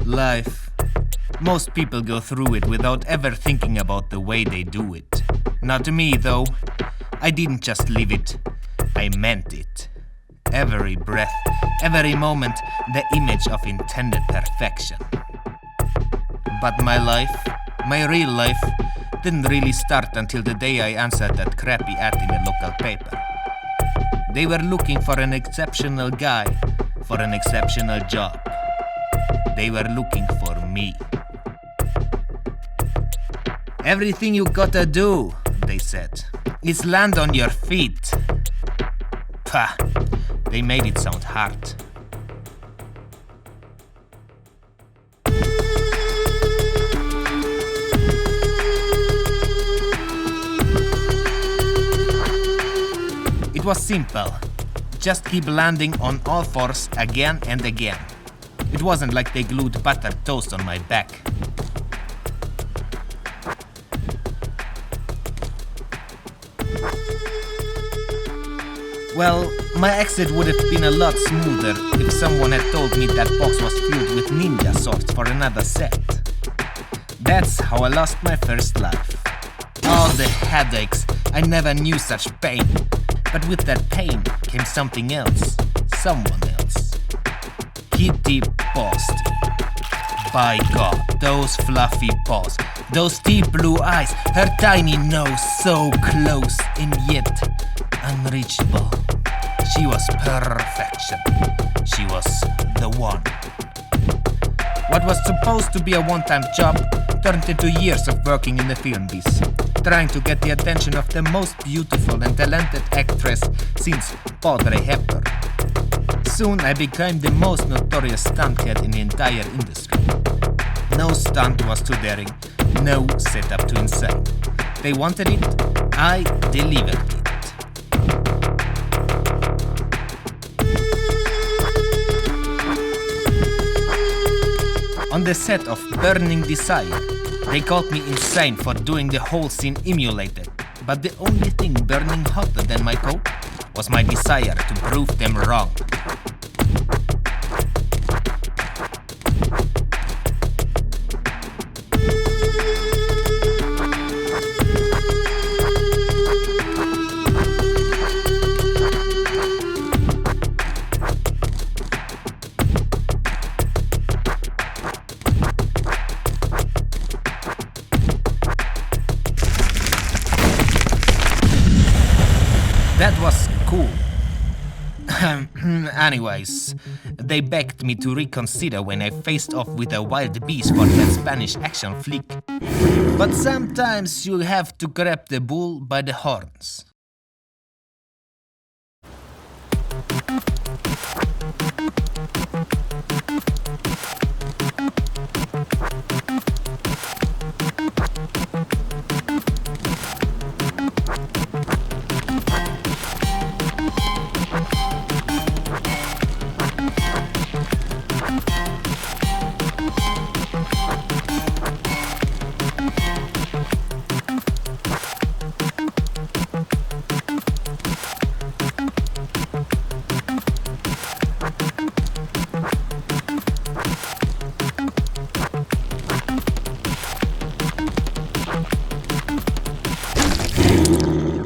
Life. Most people go through it without ever thinking about the way they do it. Not me, though. I didn't just live it, I meant it. Every breath, every moment, the image of intended perfection. But my life, my real life, didn't really start until the day I answered that crappy ad in a local paper. They were looking for an exceptional guy, for an exceptional job. They were looking for me. Everything you gotta do, they said, is land on your feet. Pah, they made it sound hard. It was simple. Just keep landing on all fours again and again. It wasn't like they glued buttered toast on my back. Well, my exit would have been a lot smoother if someone had told me that box was filled with ninja swords for another set. That's how I lost my first life. All the headaches, I never knew such pain. But with that pain came something else, someone else. Kitty Posty. By God, those fluffy paws, those deep blue eyes, her tiny nose so close and yet unreachable. She was perfection. She was the one. What was supposed to be a one-time job turned into years of working in the film biz, trying to get the attention of the most beautiful and talented actress since Audrey Hepburn. Soon I became the most notorious stunthead in the entire industry. No stunt was too daring, no setup too insane. They wanted it, I delivered it. On the set of Burning Desire, they called me insane for doing the whole scene emulated, but the only thing burning hotter than my coat was my desire to prove them wrong. That was cool. Anyways, they begged me to reconsider when I faced off with a wild beast for that Spanish action flick. But sometimes you have to grab the bull by the horns.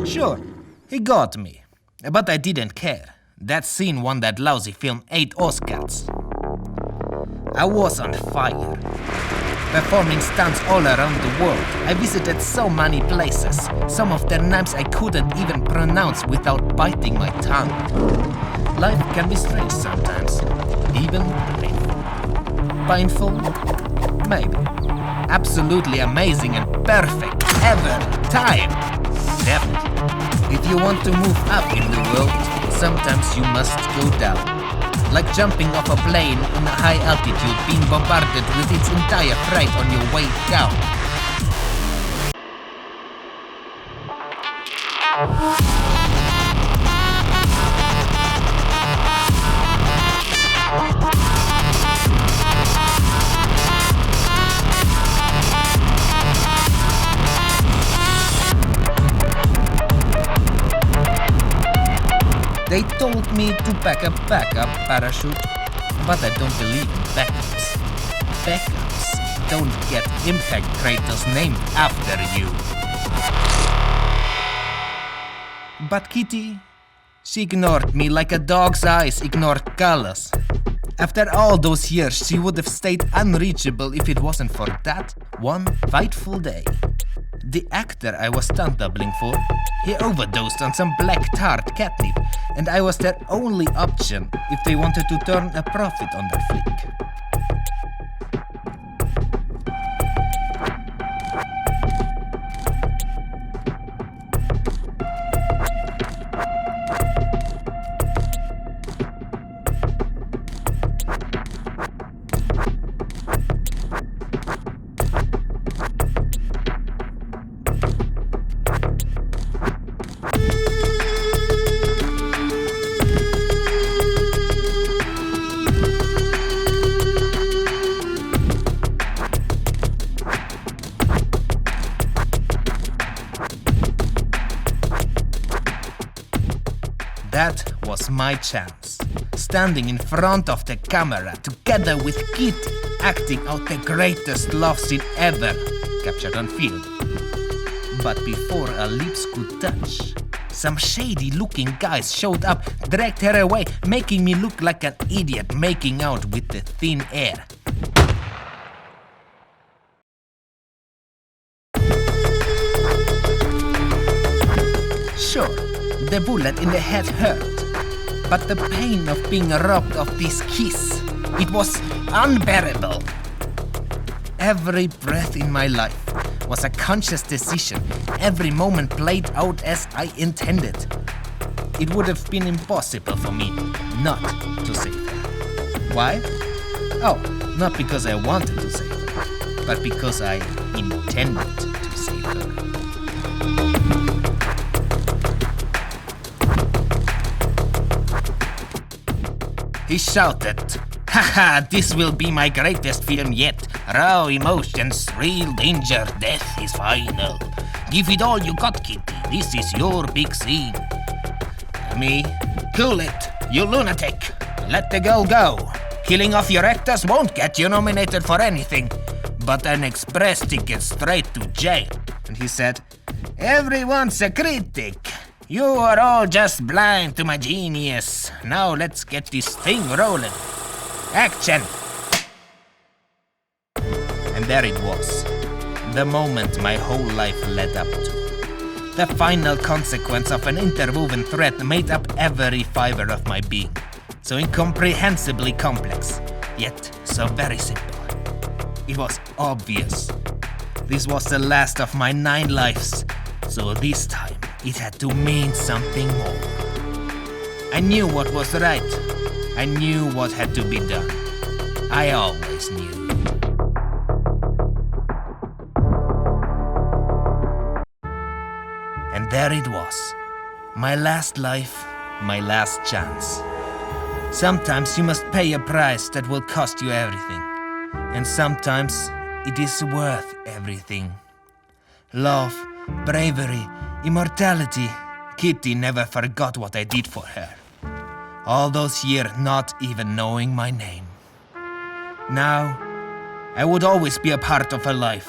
Sure, he got me, but I didn't care. That scene won that lousy film 8 Oscars. I was on fire. Performing stunts all around the world, I visited so many places. Some of their names I couldn't even pronounce without biting my tongue. Life can be strange sometimes, even painful. Painful? Maybe. Absolutely amazing and perfect every time. Definitely. If you want to move up in the world, sometimes you must go down. Like jumping off a plane in a high altitude being bombarded with its entire freight on your way down. They told me to pack a backup parachute, but I don't believe in backups. backups don't get impact craters named after you. But Kitty, she ignored me like a dog's eyes ignored colors. After all those years, she would have stayed unreachable if it wasn't for that one fateful day. The actor I was stunt doubling for, he overdosed on some black tart catnip, and I was their only option if they wanted to turn a profit on that flick. That was my chance. Standing in front of the camera together with Kitty, acting out the greatest love scene ever captured on film. But before our lips could touch, some shady looking guys showed up, dragged her away, making me look like an idiot making out with the thin air. Sure, the bullet in the head hurt, but the pain of being robbed of this kiss, it was unbearable. Every breath in my life was a conscious decision. Every moment played out as I intended. It would have been impossible for me not to save her. Why? Oh, not because I wanted to save her, but because I intended to save her. He shouted, "Haha, this will be my greatest film yet. Raw emotions, real danger, death is final. Give it all you got, Kitty. This is your big scene." Me, cool it, you lunatic. Let the girl go. Killing off your actors won't get you nominated for anything, but an express ticket straight to jail. And he said, "Everyone's a critic. You are all just blind to my genius. Now let's get this thing rolling. Action!" And there it was. The moment my whole life led up to. The final consequence of an interwoven thread made up every fiber of my being. So incomprehensibly complex, yet so very simple. It was obvious. This was the last of my 9 lives. So this time, it had to mean something more. I knew what was right. I knew what had to be done. I always knew. And there it was. My last life, my last chance. Sometimes you must pay a price that will cost you everything. And sometimes it is worth everything. Love, bravery, immortality. Kitty never forgot what I did for her. All those years not even knowing my name. Now, I would always be a part of her life.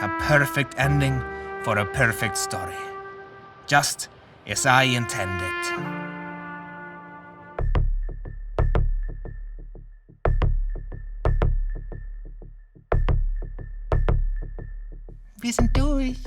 A perfect ending for a perfect story. Just as I intended. Wir sind durch.